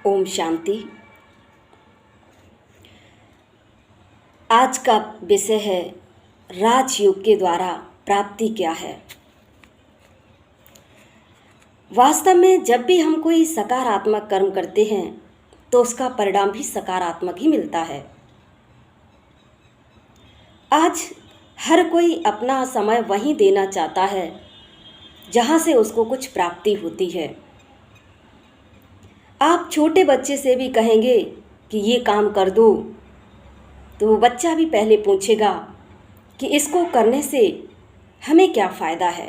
ओम शांति। आज का विषय है राजयोग के द्वारा प्राप्ति क्या है। वास्तव में जब भी हम कोई सकारात्मक कर्म करते हैं तो उसका परिणाम भी सकारात्मक ही मिलता है। आज हर कोई अपना समय वहीं देना चाहता है जहाँ से उसको कुछ प्राप्ति होती है। आप छोटे बच्चे से भी कहेंगे कि ये काम कर दो तो वो बच्चा भी पहले पूछेगा कि इसको करने से हमें क्या फ़ायदा है।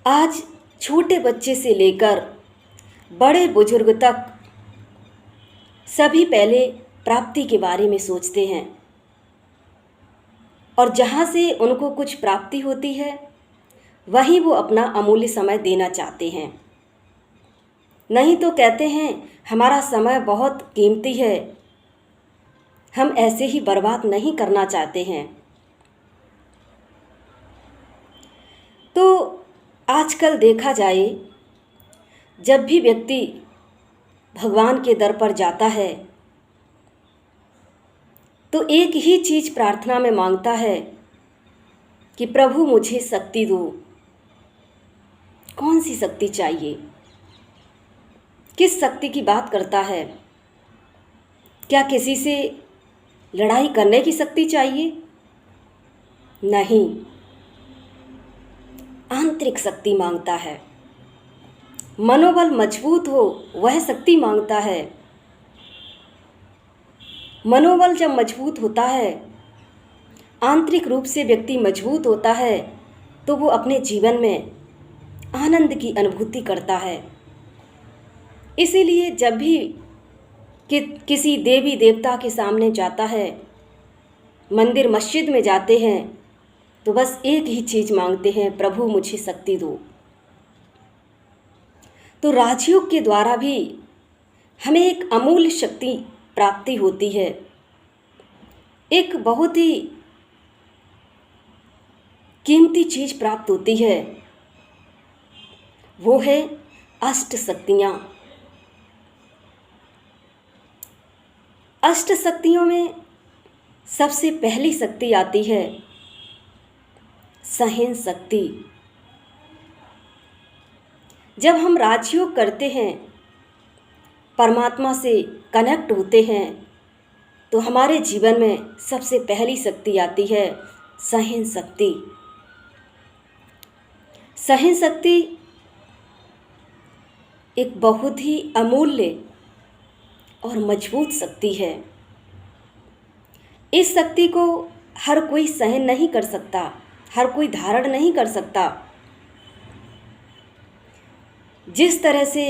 आज छोटे बच्चे से लेकर बड़े बुजुर्ग तक सभी पहले प्राप्ति के बारे में सोचते हैं और जहाँ से उनको कुछ प्राप्ति होती है वहीं वो अपना अमूल्य समय देना चाहते हैं। नहीं तो कहते हैं हमारा समय बहुत कीमती है, हम ऐसे ही बर्बाद नहीं करना चाहते हैं। तो आजकल देखा जाए जब भी व्यक्ति भगवान के दर पर जाता है तो एक ही चीज़ प्रार्थना में मांगता है कि प्रभु मुझे शक्ति दो। कौन सी शक्ति चाहिए? किस शक्ति की बात करता है? क्या किसी से लड़ाई करने की शक्ति चाहिए? नहीं, आंतरिक शक्ति मांगता है। मनोबल मजबूत हो वह शक्ति मांगता है। मनोबल जब मजबूत होता है, आंतरिक रूप से व्यक्ति मजबूत होता है तो वो अपने जीवन में आनंद की अनुभूति करता है। इसीलिए जब भी किसी देवी देवता के सामने जाता है, मंदिर मस्जिद में जाते हैं तो बस एक ही चीज़ मांगते हैं, प्रभु मुझे शक्ति दो। तो राजयोग के द्वारा भी हमें एक अमूल्य शक्ति प्राप्ति होती है। एक बहुत ही कीमती चीज़ प्राप्त होती है, वो है अष्ट शक्तियाँ। अष्ट शक्तियों में सबसे पहली शक्ति आती है सहन शक्ति। जब हम राजयोग करते हैं, परमात्मा से कनेक्ट होते हैं तो हमारे जीवन में सबसे पहली शक्ति आती है सहन शक्ति। सहन शक्ति एक बहुत ही अमूल्य और मजबूत शक्ति है। इस शक्ति को हर कोई सहन नहीं कर सकता, हर कोई धारण नहीं कर सकता। जिस तरह से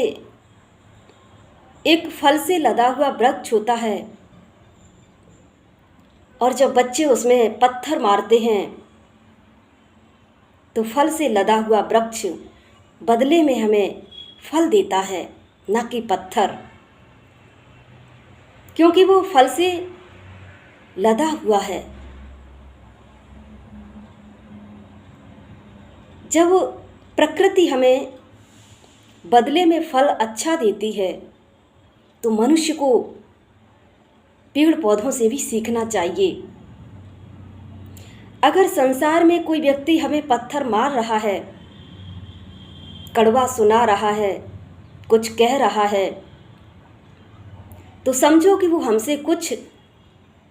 एक फल से लदा हुआ वृक्ष होता है और जब बच्चे उसमें पत्थर मारते हैं तो फल से लदा हुआ वृक्ष बदले में हमें फल देता है, न कि पत्थर, क्योंकि वो फल से लदा हुआ है। जब प्रकृति हमें बदले में फल अच्छा देती है तो मनुष्य को पेड़ पौधों से भी सीखना चाहिए। अगर संसार में कोई व्यक्ति हमें पत्थर मार रहा है, कड़वा सुना रहा है, कुछ कह रहा है, तो समझो कि वो हमसे कुछ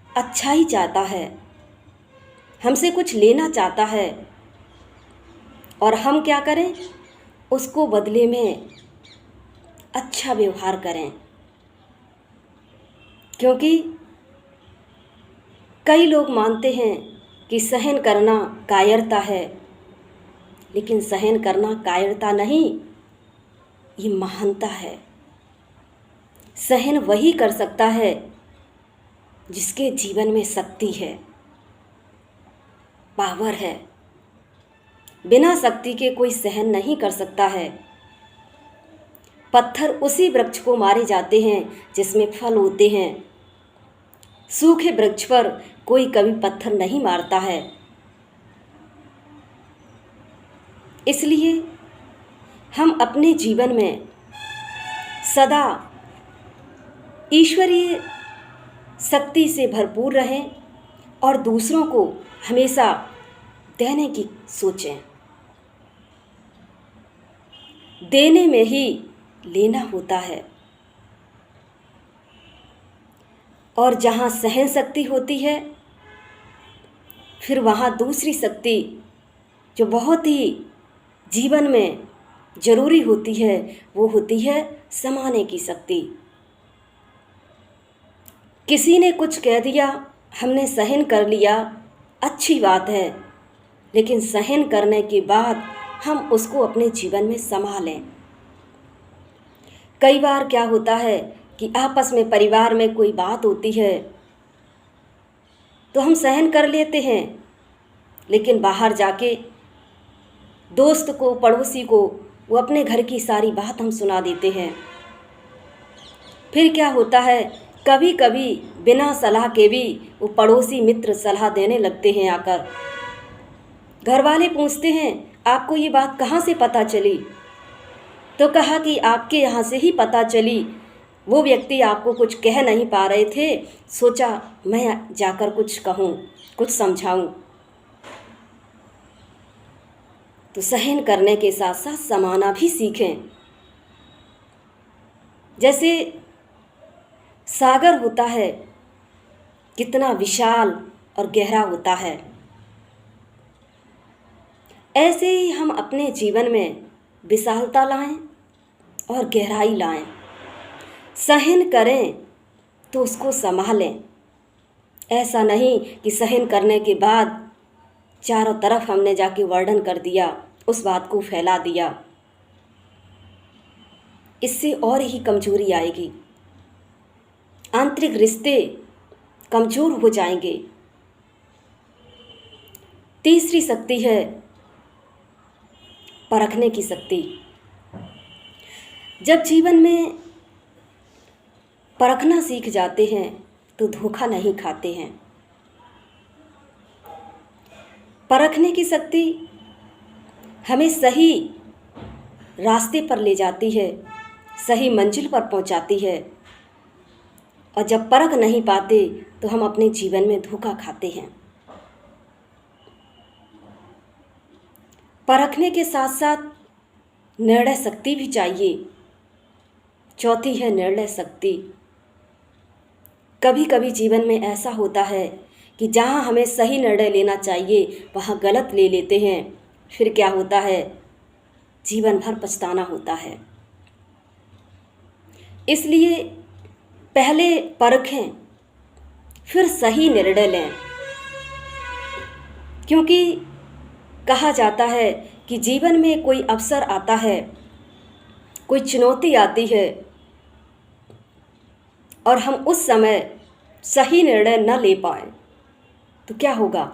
अच्छा ही चाहता है, हमसे कुछ लेना चाहता है। और हम क्या करें? उसको बदले में अच्छा व्यवहार करें। क्योंकि कई लोग मानते हैं कि सहन करना कायरता है, लेकिन सहन करना कायरता नहीं, ये महानता है। सहन वही कर सकता है जिसके जीवन में शक्ति है, पावर है। बिना शक्ति के कोई सहन नहीं कर सकता है। पत्थर उसी वृक्ष को मारे जाते हैं जिसमें फल होते हैं। सूखे वृक्ष पर कोई कभी पत्थर नहीं मारता है। इसलिए हम अपने जीवन में सदा ईश्वरीय शक्ति से भरपूर रहें और दूसरों को हमेशा देने की सोचें। देने में ही लेना होता है। और जहाँ सहन शक्ति होती है, फिर वहाँ दूसरी शक्ति जो बहुत ही जीवन में ज़रूरी होती है, वो होती है समाने की शक्ति। किसी ने कुछ कह दिया, हमने सहन कर लिया, अच्छी बात है, लेकिन सहन करने के बाद हम उसको अपने जीवन में संभालें। कई बार क्या होता है कि आपस में परिवार में कोई बात होती है तो हम सहन कर लेते हैं, लेकिन बाहर जाके दोस्त को, पड़ोसी को, वो अपने घर की सारी बात हम सुना देते हैं। फिर क्या होता है, कभी कभी बिना सलाह के भी वो पड़ोसी मित्र सलाह देने लगते हैं आकर। घर वाले पूछते हैं, आपको ये बात कहाँ से पता चली? तो कहा कि आपके यहाँ से ही पता चली। वो व्यक्ति आपको कुछ कह नहीं पा रहे थे, सोचा मैं जाकर कुछ कहूँ, कुछ समझाऊँ। तो सहन करने के साथ साथ समाना भी सीखें। जैसे सागर होता है, कितना विशाल और गहरा होता है, ऐसे ही हम अपने जीवन में विशालता लाएं और गहराई लाएं। सहन करें तो उसको संभालें। ऐसा नहीं कि सहन करने के बाद चारों तरफ हमने जाके वर्णन कर दिया, उस बात को फैला दिया। इससे और ही कमजोरी आएगी, आंतरिक रिश्ते कमजोर हो जाएंगे। तीसरी शक्ति है परखने की शक्ति। जब जीवन में परखना सीख जाते हैं तो धोखा नहीं खाते हैं। परखने की शक्ति हमें सही रास्ते पर ले जाती है, सही मंजिल पर पहुंचाती है। और जब परख नहीं पाते तो हम अपने जीवन में धोखा खाते हैं। परखने के साथ साथ निर्णय शक्ति भी चाहिए। चौथी है निर्णय शक्ति। कभी कभी जीवन में ऐसा होता है कि जहाँ हमें सही निर्णय लेना चाहिए वहाँ गलत ले लेते हैं। फिर क्या होता है, जीवन भर पछताना होता है। इसलिए पहले परखें, फिर सही निर्णय लें। क्योंकि कहा जाता है कि जीवन में कोई अवसर आता है, कोई चुनौती आती है और हम उस समय सही निर्णय न ले पाए तो क्या होगा?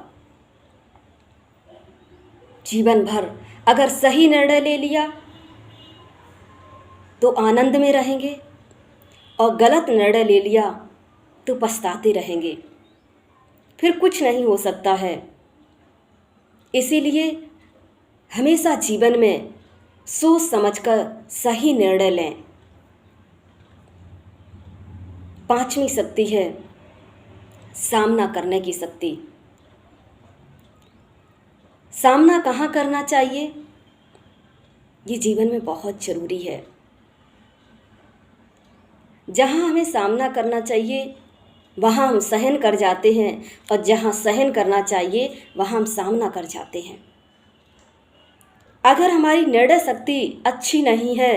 जीवन भर अगर सही निर्णय ले लिया तो आनंद में रहेंगे और गलत निर्णय ले लिया तो पछताते रहेंगे। फिर कुछ नहीं हो सकता है। इसीलिए हमेशा जीवन में सोच समझकर सही निर्णय लें। पांचवी शक्ति है सामना करने की शक्ति। सामना कहाँ करना चाहिए, ये जीवन में बहुत ज़रूरी है। जहाँ हमें सामना करना चाहिए वहाँ हम सहन कर जाते हैं, और जहाँ सहन करना चाहिए वहाँ हम सामना कर जाते हैं। अगर हमारी निर्णय शक्ति अच्छी नहीं है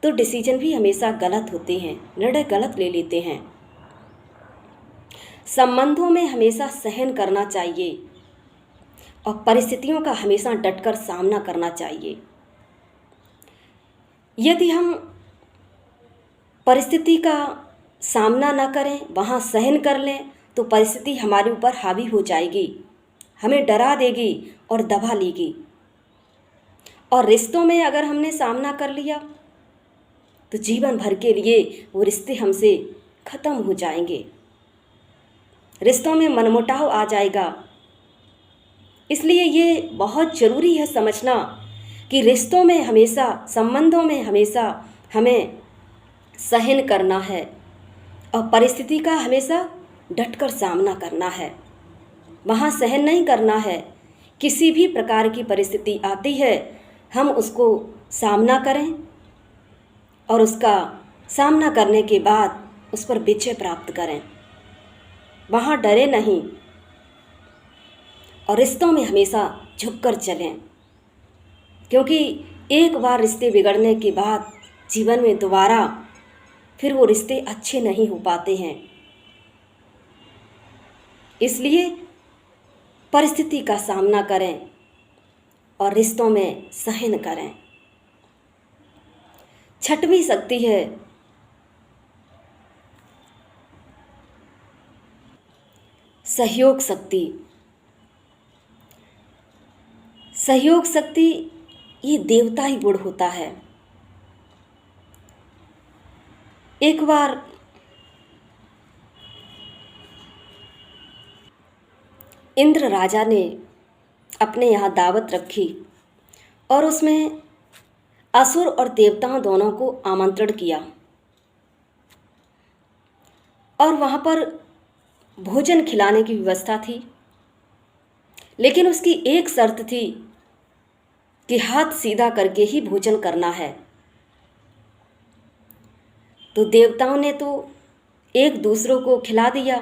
तो डिसीजन भी हमेशा गलत होते हैं, निर्णय गलत ले लेते हैं। संबंधों में हमेशा सहन करना चाहिए और परिस्थितियों का हमेशा डटकर सामना करना चाहिए। यदि हम परिस्थिति का सामना ना करें, वहाँ सहन कर लें, तो परिस्थिति हमारे ऊपर हावी हो जाएगी, हमें डरा देगी और दबा लेगी। और रिश्तों में अगर हमने सामना कर लिया तो जीवन भर के लिए वो रिश्ते हमसे ख़त्म हो जाएंगे, रिश्तों में मनमुटाव आ जाएगा। इसलिए ये बहुत ज़रूरी है समझना कि रिश्तों में हमेशा, संबंधों में हमेशा हमें सहन करना है और परिस्थिति का हमेशा डटकर सामना करना है। वहाँ सहन नहीं करना है। किसी भी प्रकार की परिस्थिति आती है, हम उसको सामना करें और उसका सामना करने के बाद उस पर विजय प्राप्त करें। वहाँ डरे नहीं और रिश्तों में हमेशा झुककर चलें, क्योंकि एक बार रिश्ते बिगड़ने के बाद जीवन में दोबारा फिर वो रिश्ते अच्छे नहीं हो पाते हैं। इसलिए परिस्थिति का सामना करें और रिश्तों में सहन करें। छठवीं शक्ति है सहयोग शक्ति। सहयोग शक्ति ये देवता ही गुण होता है। एक बार इंद्र राजा ने अपने यहाँ दावत रखी और उसमें असुर और देवताओं दोनों को आमंत्रण किया और वहाँ पर भोजन खिलाने की व्यवस्था थी। लेकिन उसकी एक शर्त थी कि हाथ सीधा करके ही भोजन करना है। तो देवताओं ने तो एक दूसरों को खिला दिया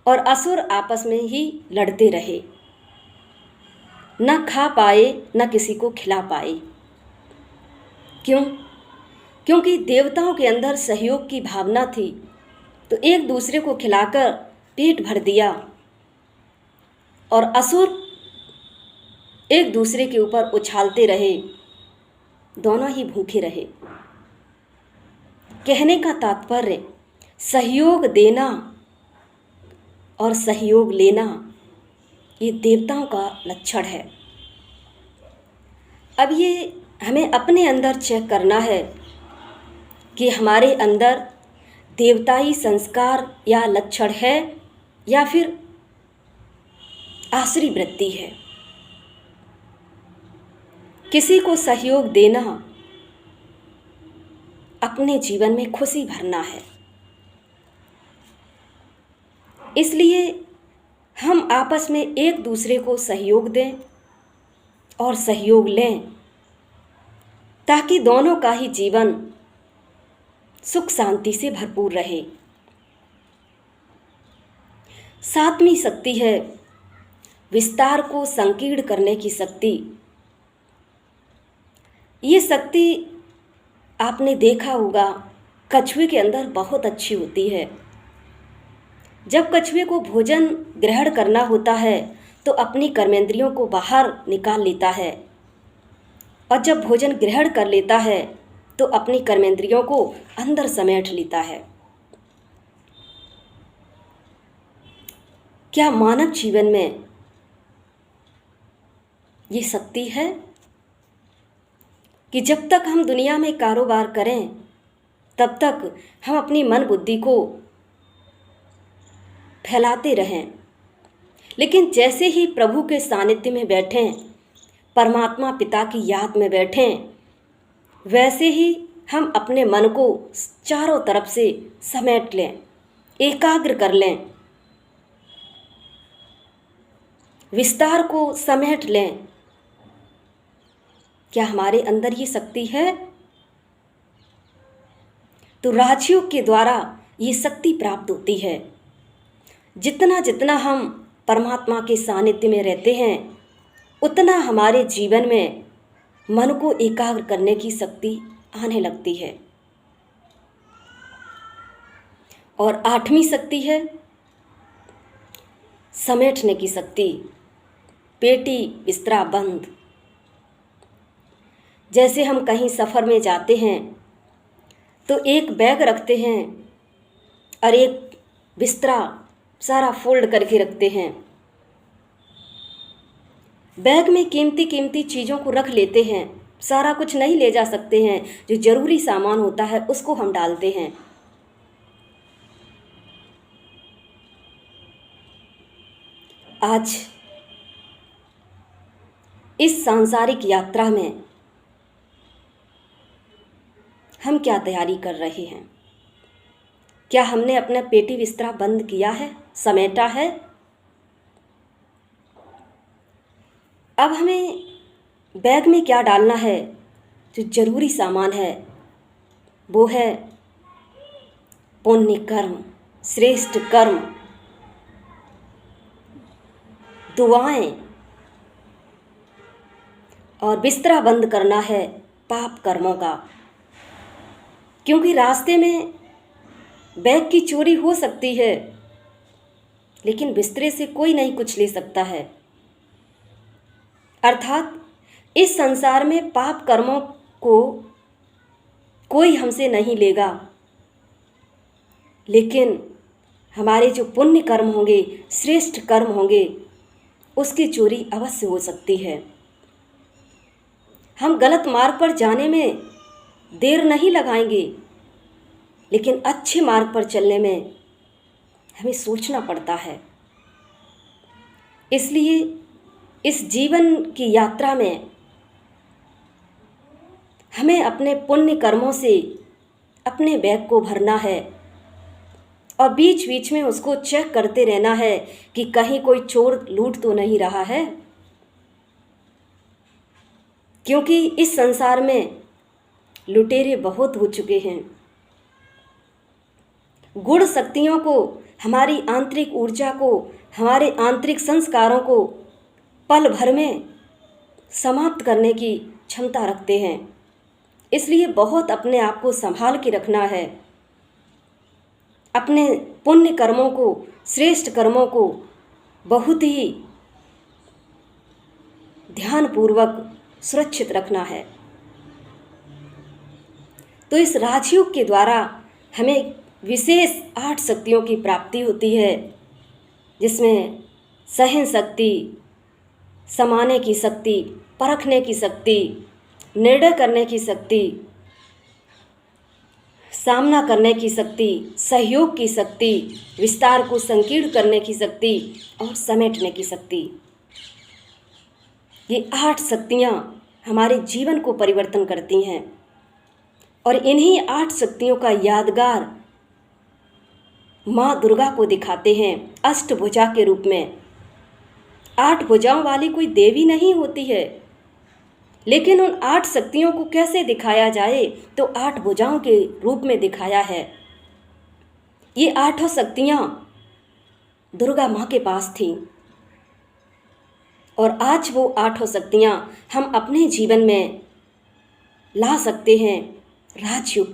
और असुर आपस में ही लड़ते रहे, न खा पाए न किसी को खिला पाए। क्यों? क्योंकि देवताओं के अंदर सहयोग की भावना थी, तो एक दूसरे को खिलाकर पेट भर दिया और असुर एक दूसरे के ऊपर उछालते रहे, दोनों ही भूखे रहे। कहने का तात्पर्य सहयोग देना और सहयोग लेना ये देवताओं का लक्षण है। अब ये हमें अपने अंदर चेक करना है कि हमारे अंदर देवताई संस्कार या लक्षण है या फिर आसुरी वृत्ति है। किसी को सहयोग देना अपने जीवन में खुशी भरना है। इसलिए हम आपस में एक दूसरे को सहयोग दें और सहयोग लें, ताकि दोनों का ही जीवन सुख शांति से भरपूर रहे। सातवीं शक्ति है विस्तार को संकीर्ण करने की शक्ति। ये शक्ति आपने देखा होगा कछुए के अंदर बहुत अच्छी होती है। जब कछुए को भोजन ग्रहण करना होता है तो अपनी कर्मेंद्रियों को बाहर निकाल लेता है, और जब भोजन ग्रहण कर लेता है तो अपनी कर्मेंद्रियों को अंदर समेट लेता है। क्या मानव जीवन में ये शक्ति है कि जब तक हम दुनिया में कारोबार करें तब तक हम अपनी मन बुद्धि को फैलाते रहें, लेकिन जैसे ही प्रभु के सानिध्य में बैठें, परमात्मा पिता की याद में बैठें, वैसे ही हम अपने मन को चारों तरफ से समेट लें, एकाग्र कर लें, विस्तार को समेट लें। क्या हमारे अंदर ये शक्ति है? तो राजयोग के द्वारा ये शक्ति प्राप्त होती है। जितना जितना हम परमात्मा के सानिध्य में रहते हैं, उतना हमारे जीवन में मन को एकाग्र करने की शक्ति आने लगती है। और आठवीं शक्ति है समेटने की शक्ति। पेटी बिस्तरा बंद। जैसे हम कहीं सफ़र में जाते हैं तो एक बैग रखते हैं और एक बिस्तरा सारा फोल्ड करके रखते हैं। बैग में कीमती कीमती चीज़ों को रख लेते हैं, सारा कुछ नहीं ले जा सकते हैं, जो ज़रूरी सामान होता है उसको हम डालते हैं। आज इस सांसारिक यात्रा में हम क्या तैयारी कर रहे हैं? क्या हमने अपना पेटी बिस्तरा बंद किया है, समेटा है? अब हमें बैग में क्या डालना है? जो जरूरी सामान है वो है पुण्य कर्म, श्रेष्ठ कर्म, दुआएं, और बिस्तरा बंद करना है पाप कर्मों का। क्योंकि रास्ते में बैग की चोरी हो सकती है, लेकिन बिस्तरे से कोई नहीं कुछ ले सकता है। अर्थात इस संसार में पाप कर्मों को कोई हमसे नहीं लेगा, लेकिन हमारे जो पुण्य कर्म होंगे, श्रेष्ठ कर्म होंगे, उसकी चोरी अवश्य हो सकती है। हम गलत मार्ग पर जाने में देर नहीं लगाएंगे, लेकिन अच्छे मार्ग पर चलने में हमें सोचना पड़ता है। इसलिए इस जीवन की यात्रा में हमें अपने पुण्य कर्मों से अपने बैग को भरना है और बीच बीच में उसको चेक करते रहना है कि कहीं कोई चोर लूट तो नहीं रहा है। क्योंकि इस संसार में लुटेरे बहुत हो चुके हैं। गुण शक्तियों को, हमारी आंतरिक ऊर्जा को, हमारे आंतरिक संस्कारों को पल भर में समाप्त करने की क्षमता रखते हैं। इसलिए बहुत अपने आप को संभाल के रखना है। अपने पुण्य कर्मों को, श्रेष्ठ कर्मों को बहुत ही ध्यानपूर्वक सुरक्षित रखना है। तो इस राजयोग के द्वारा हमें विशेष 8 शक्तियों की प्राप्ति होती है, जिसमें सहन शक्ति, समाने की शक्ति, परखने की शक्ति, निर्णय करने की शक्ति, सामना करने की शक्ति, सहयोग की शक्ति, विस्तार को संकीर्ण करने की शक्ति और समेटने की शक्ति। ये 8 शक्तियाँ हमारे जीवन को परिवर्तन करती हैं और इन्हीं 8 शक्तियों का यादगार माँ दुर्गा को दिखाते हैं अष्टभुजा के रूप में। 8 भुजाओं वाली कोई देवी नहीं होती है, लेकिन उन 8 शक्तियों को कैसे दिखाया जाए तो 8 भुजाओं के रूप में दिखाया है। ये 8 शक्तियाँ दुर्गा माँ के पास थीं और आज वो 8 शक्तियाँ हम अपने जीवन में ला सकते हैं राजयोग।